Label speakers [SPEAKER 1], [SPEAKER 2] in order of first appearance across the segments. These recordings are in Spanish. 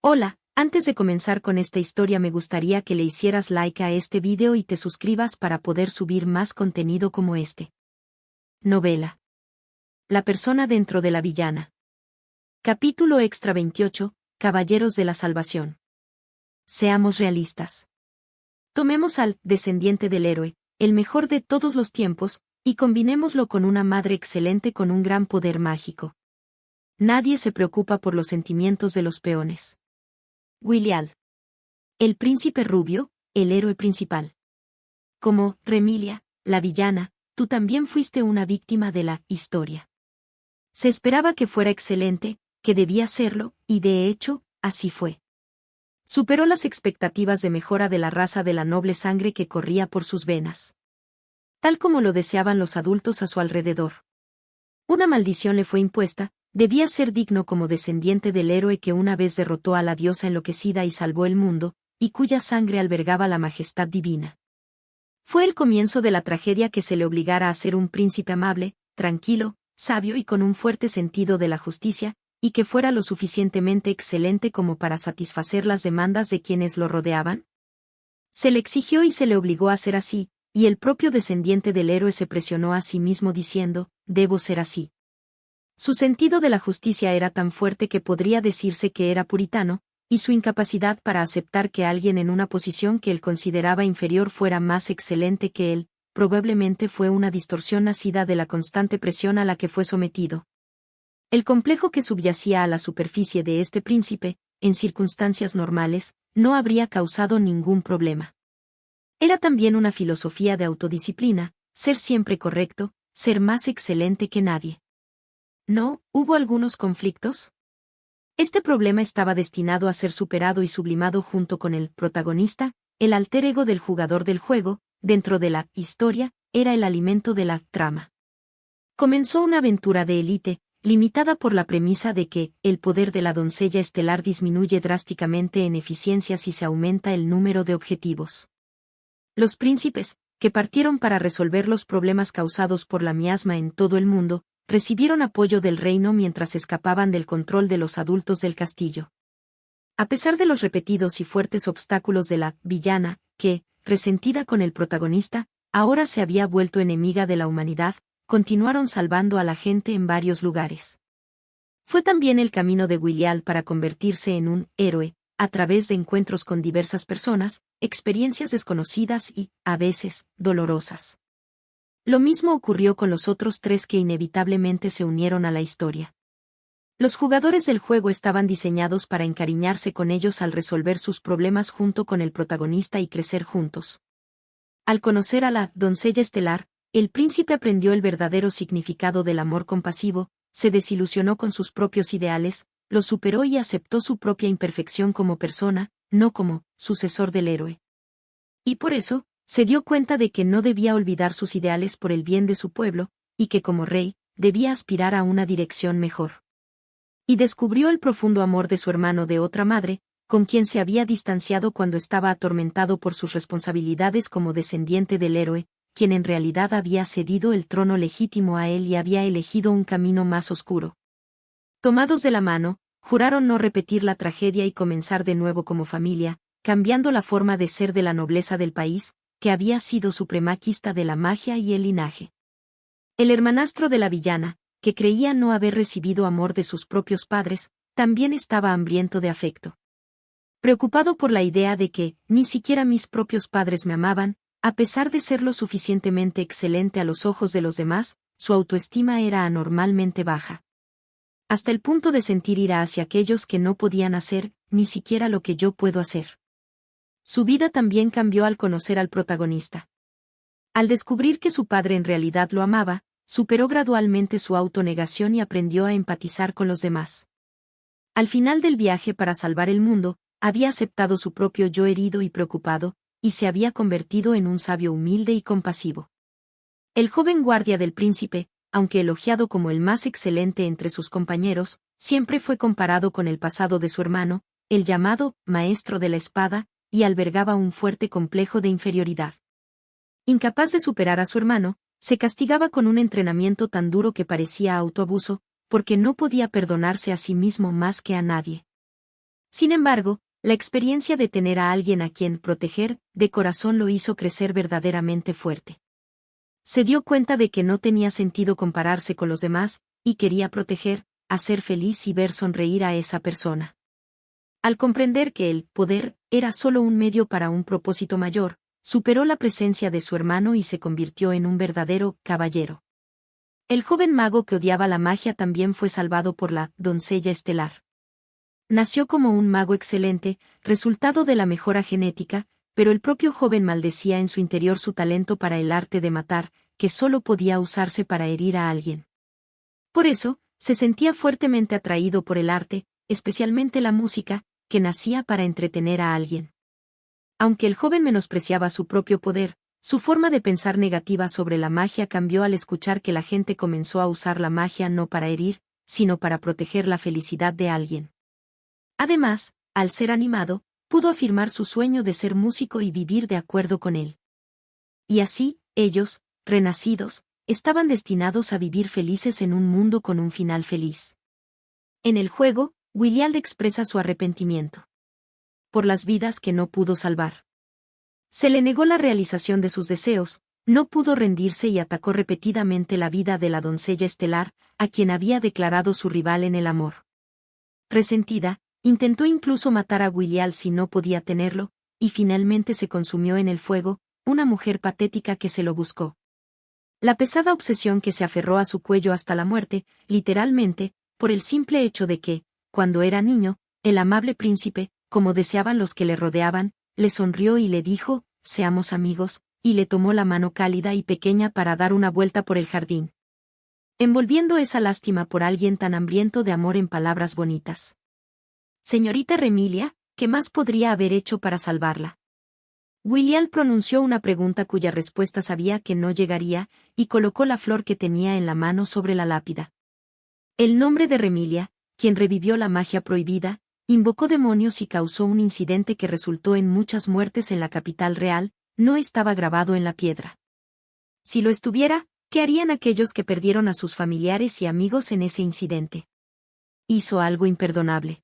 [SPEAKER 1] Hola, antes de comenzar con esta historia me gustaría que le hicieras like a este video y te suscribas para poder subir más contenido como este. Novela. La persona dentro de la villana. Capítulo extra 28, Caballeros de la Salvación. Seamos realistas. Tomemos al descendiente del héroe, el mejor de todos los tiempos, y combinémoslo con una madre excelente con un gran poder mágico. Nadie se preocupa por los sentimientos de los peones. William. El príncipe rubio, el héroe principal. Como Remilia, la villana, tú también fuiste una víctima de la historia. Se esperaba que fuera excelente, que debía serlo, y de hecho, así fue. Superó las expectativas de mejora de la raza de la noble sangre que corría por sus venas. Tal como lo deseaban los adultos a su alrededor. Una maldición le fue impuesta. Debía ser digno como descendiente del héroe que una vez derrotó a la diosa enloquecida y salvó el mundo, y cuya sangre albergaba la majestad divina. Fue el comienzo de la tragedia que se le obligara a ser un príncipe amable, tranquilo, sabio y con un fuerte sentido de la justicia, y que fuera lo suficientemente excelente como para satisfacer las demandas de quienes lo rodeaban. Se le exigió y se le obligó a ser así, y el propio descendiente del héroe se presionó a sí mismo diciendo, debo ser así. Su sentido de la justicia era tan fuerte que podría decirse que era puritano, y su incapacidad para aceptar que alguien en una posición que él consideraba inferior fuera más excelente que él, probablemente fue una distorsión nacida de la constante presión a la que fue sometido. El complejo que subyacía a la superficie de este príncipe, en circunstancias normales, no habría causado ningún problema. Era también una filosofía de autodisciplina, ser siempre correcto, ser más excelente que nadie. ¿No, hubo algunos conflictos? Este problema estaba destinado a ser superado y sublimado junto con el protagonista, el alter ego del jugador del juego, dentro de la historia, era el alimento de la trama. Comenzó una aventura de élite, limitada por la premisa de que el poder de la doncella estelar disminuye drásticamente en eficiencia si se aumenta el número de objetivos. Los príncipes, que partieron para resolver los problemas causados por la miasma en todo el mundo, recibieron apoyo del reino mientras escapaban del control de los adultos del castillo. A pesar de los repetidos y fuertes obstáculos de la villana, que, resentida con el protagonista, ahora se había vuelto enemiga de la humanidad, continuaron salvando a la gente en varios lugares. Fue también el camino de William para convertirse en un héroe, a través de encuentros con diversas personas, experiencias desconocidas y, a veces, dolorosas. Lo mismo ocurrió con los otros tres que inevitablemente se unieron a la historia. Los jugadores del juego estaban diseñados para encariñarse con ellos al resolver sus problemas junto con el protagonista y crecer juntos. Al conocer a la doncella estelar, el príncipe aprendió el verdadero significado del amor compasivo, se desilusionó con sus propios ideales, los superó y aceptó su propia imperfección como persona, no como sucesor del héroe. Y por eso, se dio cuenta de que no debía olvidar sus ideales por el bien de su pueblo, y que como rey, debía aspirar a una dirección mejor. Y descubrió el profundo amor de su hermano de otra madre, con quien se había distanciado cuando estaba atormentado por sus responsabilidades como descendiente del héroe, quien en realidad había cedido el trono legítimo a él y había elegido un camino más oscuro. Tomados de la mano, juraron no repetir la tragedia y comenzar de nuevo como familia, cambiando la forma de ser de la nobleza del país, que había sido supremaquista de la magia y el linaje. El hermanastro de la villana, que creía no haber recibido amor de sus propios padres, también estaba hambriento de afecto. Preocupado por la idea de que, ni siquiera mis propios padres me amaban, a pesar de ser lo suficientemente excelente a los ojos de los demás, su autoestima era anormalmente baja. Hasta el punto de sentir ira hacia aquellos que no podían hacer, ni siquiera lo que yo puedo hacer. Su vida también cambió al conocer al protagonista. Al descubrir que su padre en realidad lo amaba, superó gradualmente su autonegación y aprendió a empatizar con los demás. Al final del viaje para salvar el mundo, había aceptado su propio yo herido y preocupado, y se había convertido en un sabio humilde y compasivo. El joven guardia del príncipe, aunque elogiado como el más excelente entre sus compañeros, siempre fue comparado con el pasado de su hermano, el llamado maestro de la espada, y albergaba un fuerte complejo de inferioridad. Incapaz de superar a su hermano, se castigaba con un entrenamiento tan duro que parecía autoabuso, porque no podía perdonarse a sí mismo más que a nadie. Sin embargo, la experiencia de tener a alguien a quien proteger, de corazón lo hizo crecer verdaderamente fuerte. Se dio cuenta de que no tenía sentido compararse con los demás, y quería proteger, hacer feliz y ver sonreír a esa persona. Al comprender que el poder era solo un medio para un propósito mayor, superó la presencia de su hermano y se convirtió en un verdadero caballero. El joven mago que odiaba la magia también fue salvado por la doncella estelar. Nació como un mago excelente, resultado de la mejora genética, pero el propio joven maldecía en su interior su talento para el arte de matar, que solo podía usarse para herir a alguien. Por eso, se sentía fuertemente atraído por el arte, especialmente la música, que nacía para entretener a alguien. Aunque el joven menospreciaba su propio poder, su forma de pensar negativa sobre la magia cambió al escuchar que la gente comenzó a usar la magia no para herir, sino para proteger la felicidad de alguien. Además, al ser animado, pudo afirmar su sueño de ser músico y vivir de acuerdo con él. Y así, ellos, renacidos, estaban destinados a vivir felices en un mundo con un final feliz. En el juego, Williald expresa su arrepentimiento por las vidas que no pudo salvar. Se le negó la realización de sus deseos, no pudo rendirse y atacó repetidamente la vida de la doncella estelar, a quien había declarado su rival en el amor. Resentida, intentó incluso matar a Williald si no podía tenerlo, y finalmente se consumió en el fuego, una mujer patética que se lo buscó. La pesada obsesión que se aferró a su cuello hasta la muerte, literalmente, por el simple hecho de que, cuando era niño, el amable príncipe, como deseaban los que le rodeaban, le sonrió y le dijo, «Seamos amigos», y le tomó la mano cálida y pequeña para dar una vuelta por el jardín. Envolviendo esa lástima por alguien tan hambriento de amor en palabras bonitas. «Señorita Remilia, ¿qué más podría haber hecho para salvarla?». Williald pronunció una pregunta cuya respuesta sabía que no llegaría, y colocó la flor que tenía en la mano sobre la lápida. El nombre de Remilia, quien revivió la magia prohibida, invocó demonios y causó un incidente que resultó en muchas muertes en la capital real, no estaba grabado en la piedra. Si lo estuviera, ¿qué harían aquellos que perdieron a sus familiares y amigos en ese incidente? Hizo algo imperdonable.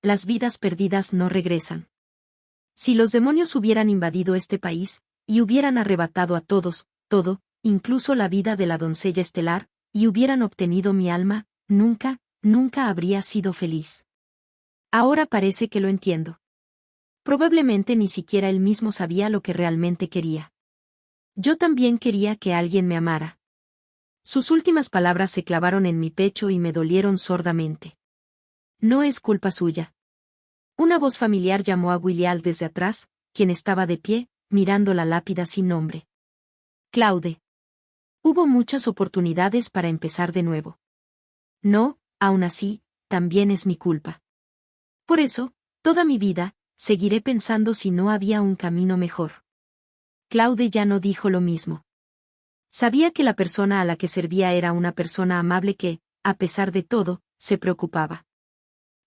[SPEAKER 1] Las vidas perdidas no regresan. Si los demonios hubieran invadido este país, y hubieran arrebatado a todos, todo, incluso la vida de la doncella estelar, y hubieran obtenido mi alma, nunca, nunca habría sido feliz. Ahora parece que lo entiendo. Probablemente ni siquiera él mismo sabía lo que realmente quería. Yo también quería que alguien me amara. Sus últimas palabras se clavaron en mi pecho y me dolieron sordamente. No es culpa suya. Una voz familiar llamó a Williald desde atrás, quien estaba de pie, mirando la lápida sin nombre. Claude. Hubo muchas oportunidades para empezar de nuevo. No, aún así, también es mi culpa. Por eso, toda mi vida, seguiré pensando si no había un camino mejor. Claude ya no dijo lo mismo. Sabía que la persona a la que servía era una persona amable que, a pesar de todo, se preocupaba.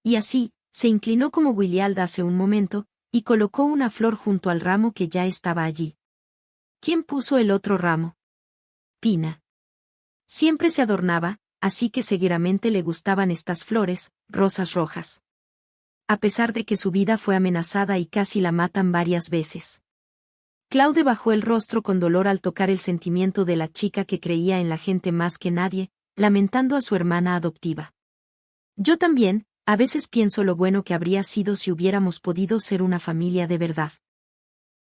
[SPEAKER 1] Y así, se inclinó como Williald hace un momento, y colocó una flor junto al ramo que ya estaba allí. ¿Quién puso el otro ramo? Pina. Siempre se adornaba, así que seguramente le gustaban estas flores, rosas rojas. A pesar de que su vida fue amenazada y casi la matan varias veces. Claude bajó el rostro con dolor al tocar el sentimiento de la chica que creía en la gente más que nadie, lamentando a su hermana adoptiva. Yo también, a veces pienso lo bueno que habría sido si hubiéramos podido ser una familia de verdad.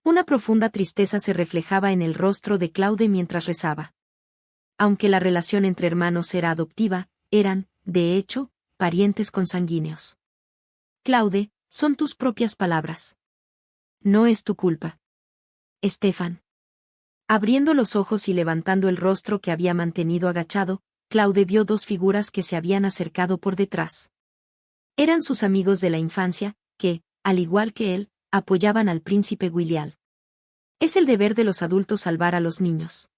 [SPEAKER 1] Una profunda tristeza se reflejaba en el rostro de Claude mientras rezaba. Aunque la relación entre hermanos era adoptiva, eran, de hecho, parientes consanguíneos. Claude, son tus propias palabras. No es tu culpa. Estefan. Abriendo los ojos y levantando el rostro que había mantenido agachado, Claude vio dos figuras que se habían acercado por detrás. Eran sus amigos de la infancia, que, al igual que él, apoyaban al príncipe Williald. Es el deber de los adultos salvar a los niños.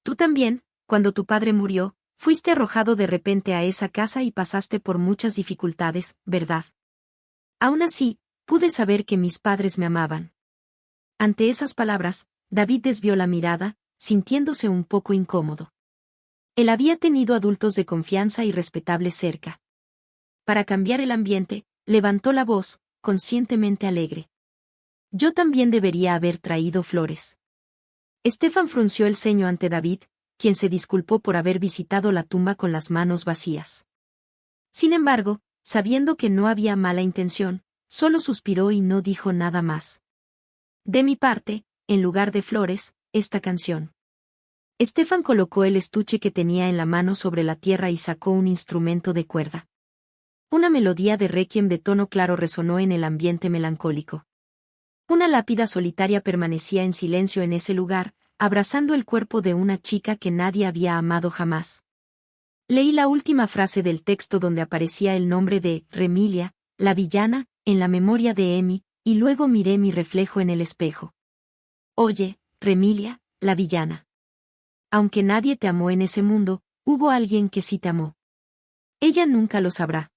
[SPEAKER 1] Tú también, cuando tu padre murió, fuiste arrojado de repente a esa casa y pasaste por muchas dificultades, ¿verdad? Aún así, pude saber que mis padres me amaban. Ante esas palabras, David desvió la mirada, sintiéndose un poco incómodo. Él había tenido adultos de confianza y respetables cerca. Para cambiar el ambiente, Levantó la voz, conscientemente alegre. Yo también debería haber traído flores. Stefan frunció el ceño ante David, quien se disculpó por haber visitado la tumba con las manos vacías. Sin embargo, sabiendo que no había mala intención, solo suspiró y no dijo nada más. De mi parte, en lugar de flores, esta canción. Stefan colocó el estuche que tenía en la mano sobre la tierra y sacó un instrumento de cuerda. Una melodía de requiem de tono claro resonó en el ambiente melancólico. Una lápida solitaria permanecía en silencio en ese lugar, abrazando el cuerpo de una chica que nadie había amado jamás. Leí la última frase del texto donde aparecía el nombre de Remilia, la villana, en la memoria de Emi, y luego miré mi reflejo en el espejo. Oye, Remilia, la villana. Aunque nadie te amó en ese mundo, hubo alguien que sí te amó. Ella nunca lo sabrá.